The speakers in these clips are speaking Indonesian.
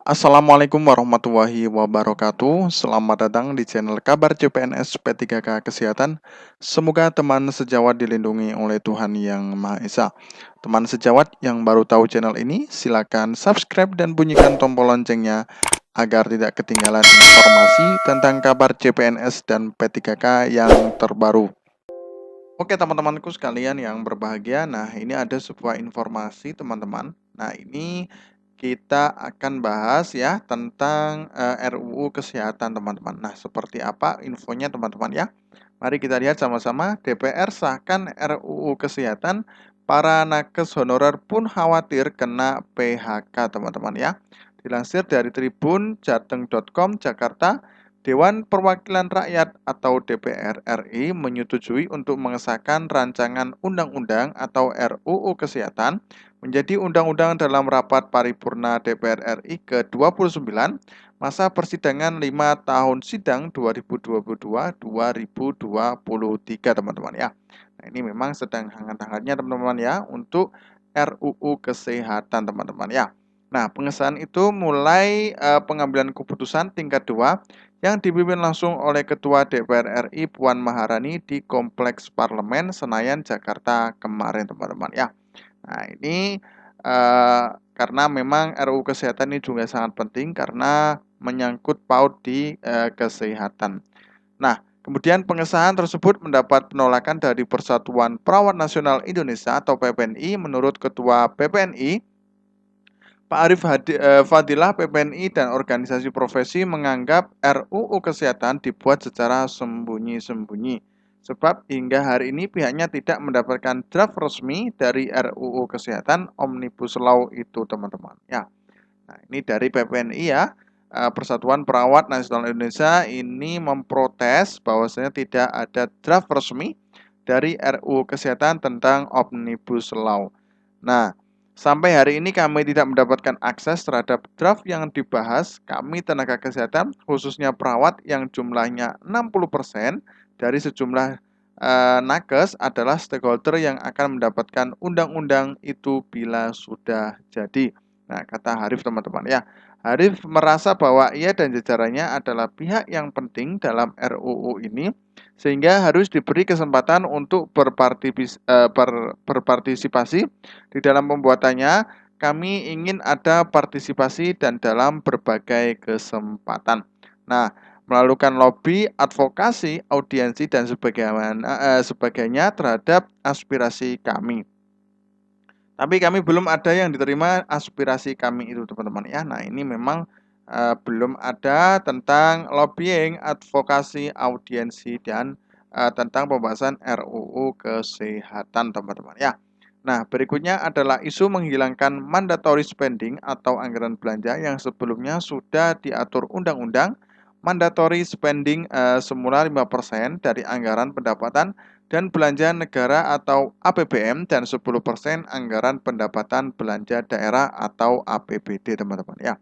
Assalamualaikum warahmatullahi wabarakatuh. Selamat datang di channel Kabar CPNS P3K Kesehatan. Semoga teman sejawat dilindungi oleh Tuhan Yang Maha Esa. Teman sejawat yang baru tahu channel ini, silakan subscribe dan bunyikan tombol loncengnya agar tidak ketinggalan informasi tentang kabar CPNS dan P3K yang terbaru. Oke teman-temanku sekalian yang berbahagia, nah ini ada sebuah informasi teman-teman. Nah ini kita akan bahas ya tentang RUU Kesehatan teman-teman. Nah seperti apa infonya teman-teman ya. Mari kita lihat sama-sama. DPR sahkan RUU Kesehatan, para nakes honorer pun khawatir kena PHK teman-teman ya. Dilansir dari Tribun Jateng.com Jakarta, Dewan Perwakilan Rakyat atau DPR RI menyetujui untuk mengesahkan rancangan undang-undang atau RUU Kesehatan menjadi undang-undang dalam rapat paripurna DPR RI ke-29 masa persidangan 5 tahun sidang 2022-2023 teman-teman ya. Nah, ini memang sedang hangat-hangatnya teman-teman ya untuk RUU Kesehatan teman-teman ya. Nah, pengesahan itu mulai pengambilan keputusan tingkat 2 yang dipimpin langsung oleh Ketua DPR RI Puan Maharani di Kompleks Parlemen Senayan, Jakarta kemarin teman-teman ya. Nah ini karena memang RUU Kesehatan ini juga sangat penting karena menyangkut paut di kesehatan. Nah kemudian pengesahan tersebut mendapat penolakan dari Persatuan Perawat Nasional Indonesia atau PPNI. Menurut Ketua PPNI Pak Arif Fadilah, PPNI dan organisasi profesi menganggap RUU Kesehatan dibuat secara sembunyi-sembunyi. Sebab hingga hari ini pihaknya tidak mendapatkan draft resmi dari RUU Kesehatan Omnibus Law itu teman-teman. Ya, nah ini dari PPNI ya, Persatuan Perawat Nasional Indonesia ini memprotes bahwasanya tidak ada draft resmi dari RUU Kesehatan tentang Omnibus Law. Nah, sampai hari ini kami tidak mendapatkan akses terhadap draft yang dibahas. Kami tenaga kesehatan, khususnya perawat yang jumlahnya 60% dari sejumlah nakes adalah stakeholder yang akan mendapatkan undang-undang itu bila sudah jadi. Nah, kata Harif teman-teman ya. Harif merasa bahwa ia dan jajarannya adalah pihak yang penting dalam RUU ini sehingga harus diberi kesempatan untuk berpartisipasi di dalam pembuatannya. Kami ingin ada partisipasi dan dalam berbagai kesempatan. Nah, melakukan lobby, advokasi, audiensi dan sebagainya terhadap aspirasi kami. Tapi kami belum ada yang diterima aspirasi kami itu teman-teman ya. Nah ini memang belum ada tentang lobbying, advokasi, audiensi dan tentang pembahasan RUU Kesehatan teman-teman ya. Nah berikutnya adalah isu menghilangkan mandatory spending atau anggaran belanja yang sebelumnya sudah diatur undang-undang. Mandatory spending semula 5% dari anggaran pendapatan dan belanja negara atau APBN dan 10% anggaran pendapatan belanja daerah atau APBD teman-teman ya.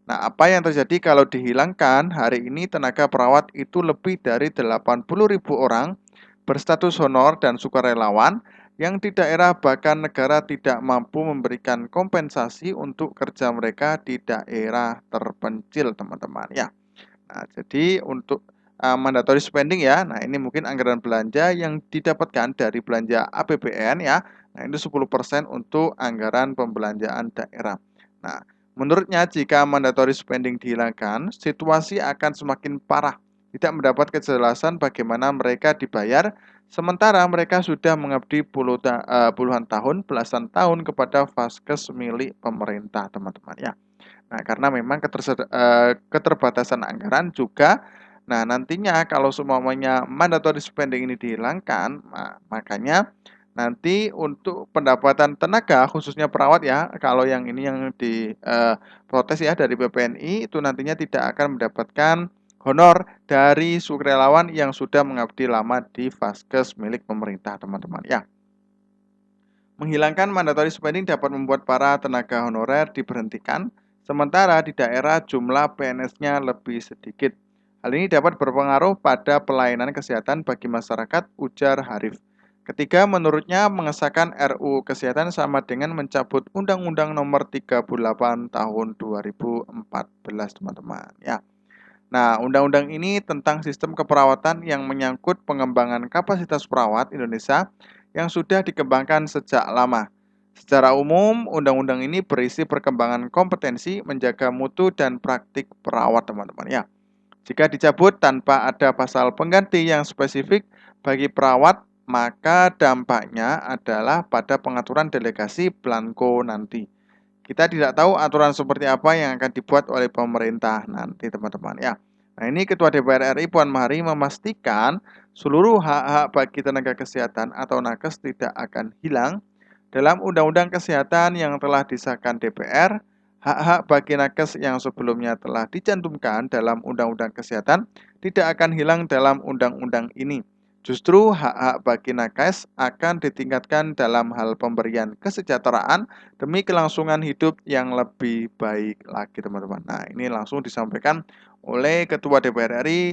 Nah, apa yang terjadi kalau dihilangkan? Hari ini tenaga perawat itu lebih dari 80.000 orang berstatus honor dan sukarelawan yang di daerah bahkan negara tidak mampu memberikan kompensasi untuk kerja mereka di daerah terpencil teman-teman ya. Nah, jadi untuk mandatory spending ya. Nah, ini mungkin anggaran belanja yang didapatkan dari belanja APBN ya. Nah, itu 10% untuk anggaran pembelanjaan daerah. Nah, menurutnya jika mandatory spending dihilangkan, situasi akan semakin parah. Tidak mendapat kejelasan bagaimana mereka dibayar, sementara mereka sudah mengabdi puluhan tahun, belasan tahun kepada vaskes milik pemerintah, teman-teman ya. Nah, karena memang keterbatasan anggaran juga. Nah, nantinya kalau semuanya mandatory spending ini dihilangkan, makanya nanti untuk pendapatan tenaga khususnya perawat ya, kalau yang ini yang diprotes ya dari PPNI itu nantinya tidak akan mendapatkan honor dari sukarelawan yang sudah mengabdi lama di vaskes milik pemerintah, teman-teman ya. Menghilangkan mandatory spending dapat membuat para tenaga honorer diberhentikan, sementara di daerah jumlah PNS-nya lebih sedikit. Hal ini dapat berpengaruh pada pelayanan kesehatan bagi masyarakat, ujar Harif. Ketiga, menurutnya mengesahkan RUU Kesehatan sama dengan mencabut Undang-Undang Nomor 38 Tahun 2014, teman-teman. Ya. Nah, undang-undang ini tentang sistem keperawatan yang menyangkut pengembangan kapasitas perawat Indonesia yang sudah dikembangkan sejak lama. Secara umum, undang-undang ini berisi perkembangan kompetensi, menjaga mutu dan praktik perawat, teman-teman. Ya. Jika dicabut tanpa ada pasal pengganti yang spesifik bagi perawat, maka dampaknya adalah pada pengaturan delegasi blanko nanti. Kita tidak tahu aturan seperti apa yang akan dibuat oleh pemerintah nanti, teman-teman ya. Nah, ini Ketua DPR RI Puan Maharani memastikan seluruh hak-hak bagi tenaga kesehatan atau nakes tidak akan hilang dalam Undang-Undang Kesehatan yang telah disahkan DPR. Hak-hak bagi nakes yang sebelumnya telah dicantumkan dalam Undang-Undang Kesehatan tidak akan hilang dalam undang-undang ini. Justru hak-hak bagi nakes akan ditingkatkan dalam hal pemberian kesejahteraan demi kelangsungan hidup yang lebih baik lagi, teman-teman. Nah, ini langsung disampaikan oleh Ketua DPR RI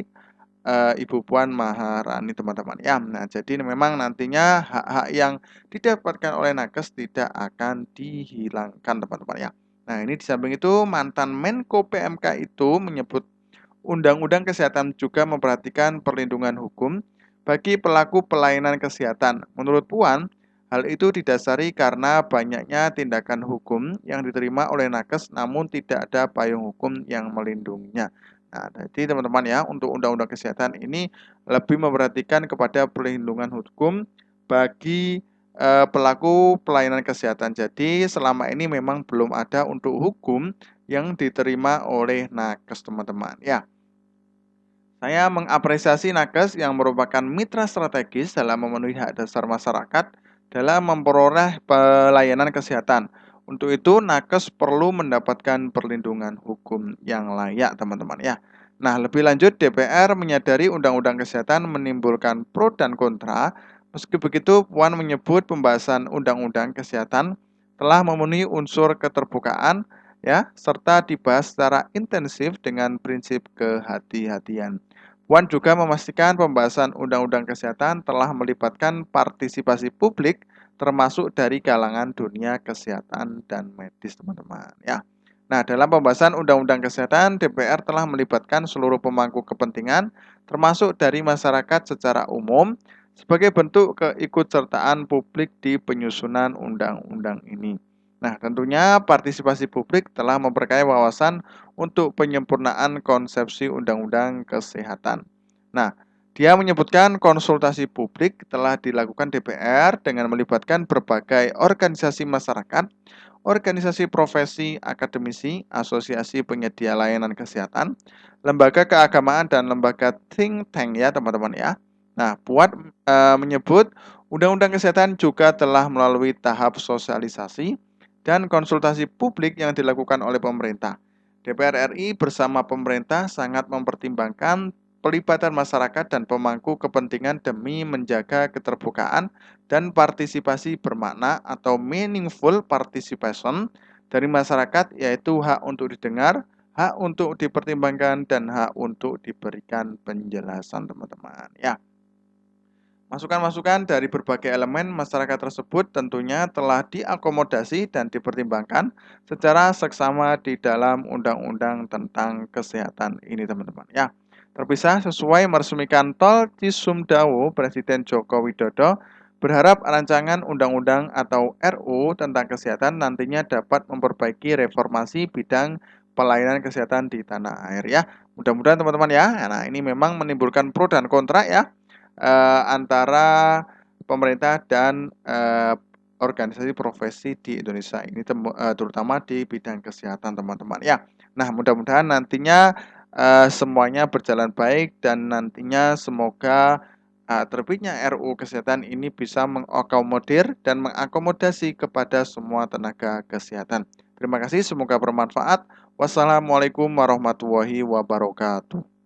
Ibu Puan Maharani, teman-teman ya. Nah, jadi memang nantinya hak-hak yang didapatkan oleh nakes tidak akan dihilangkan, teman-teman ya. Nah, ini di samping itu mantan Menko PMK itu menyebut Undang-Undang Kesehatan juga memperhatikan perlindungan hukum bagi pelaku pelayanan kesehatan. Menurut Puan, hal itu didasari karena banyaknya tindakan hukum yang diterima oleh nakes namun tidak ada payung hukum yang melindunginya. Nah, jadi teman-teman ya, untuk Undang-Undang Kesehatan ini lebih memperhatikan kepada perlindungan hukum bagi pelaku pelayanan kesehatan. Jadi selama ini memang belum ada untuk hukum yang diterima oleh nakes, teman-teman ya. Saya mengapresiasi nakes yang merupakan mitra strategis dalam memenuhi hak dasar masyarakat dalam memperoleh pelayanan kesehatan. Untuk itu, nakes perlu mendapatkan perlindungan hukum yang layak, teman-teman ya. Nah, lebih lanjut, DPR menyadari Undang-Undang Kesehatan menimbulkan pro dan kontra. Meski begitu, Puan menyebut pembahasan Undang-Undang Kesehatan telah memenuhi unsur keterbukaan, ya, serta dibahas secara intensif dengan prinsip kehati-hatian. Puan juga memastikan pembahasan Undang-Undang Kesehatan telah melibatkan partisipasi publik termasuk dari kalangan dunia kesehatan dan medis, teman-teman ya. Nah, dalam pembahasan Undang-Undang Kesehatan, DPR telah melibatkan seluruh pemangku kepentingan termasuk dari masyarakat secara umum sebagai bentuk keikutsertaan publik di penyusunan undang-undang ini. Nah, tentunya partisipasi publik telah memperkaya wawasan untuk penyempurnaan konsepsi Undang-Undang Kesehatan. Nah, dia menyebutkan konsultasi publik telah dilakukan DPR dengan melibatkan berbagai organisasi masyarakat, organisasi profesi, akademisi, asosiasi penyedia layanan kesehatan, lembaga keagamaan, dan lembaga think tank ya teman-teman ya. Nah, Puan menyebut Undang-Undang Kesehatan juga telah melalui tahap sosialisasi dan konsultasi publik yang dilakukan oleh pemerintah. DPR RI bersama pemerintah sangat mempertimbangkan pelibatan masyarakat dan pemangku kepentingan demi menjaga keterbukaan dan partisipasi bermakna atau meaningful participation dari masyarakat, yaitu hak untuk didengar, hak untuk dipertimbangkan, dan hak untuk diberikan penjelasan, teman-teman ya. Masukan-masukan dari berbagai elemen masyarakat tersebut tentunya telah diakomodasi dan dipertimbangkan secara seksama di dalam undang-undang tentang kesehatan ini, teman-teman ya. Terpisah sesuai meresmikan Tol Cisumdawu, Presiden Joko Widodo berharap rancangan undang-undang atau RUU tentang kesehatan nantinya dapat memperbaiki reformasi bidang pelayanan kesehatan di tanah air ya. Mudah-mudahan teman-teman ya. Nah, ini memang menimbulkan pro dan kontra ya antara pemerintah dan organisasi profesi di Indonesia ini terutama di bidang kesehatan, teman-teman ya. Nah, mudah-mudahan nantinya semuanya berjalan baik dan nantinya semoga terbitnya RUU Kesehatan ini bisa mengakomodir dan mengakomodasi kepada semua tenaga kesehatan. Terima kasih, semoga bermanfaat. Wassalamualaikum warahmatullahi wabarakatuh.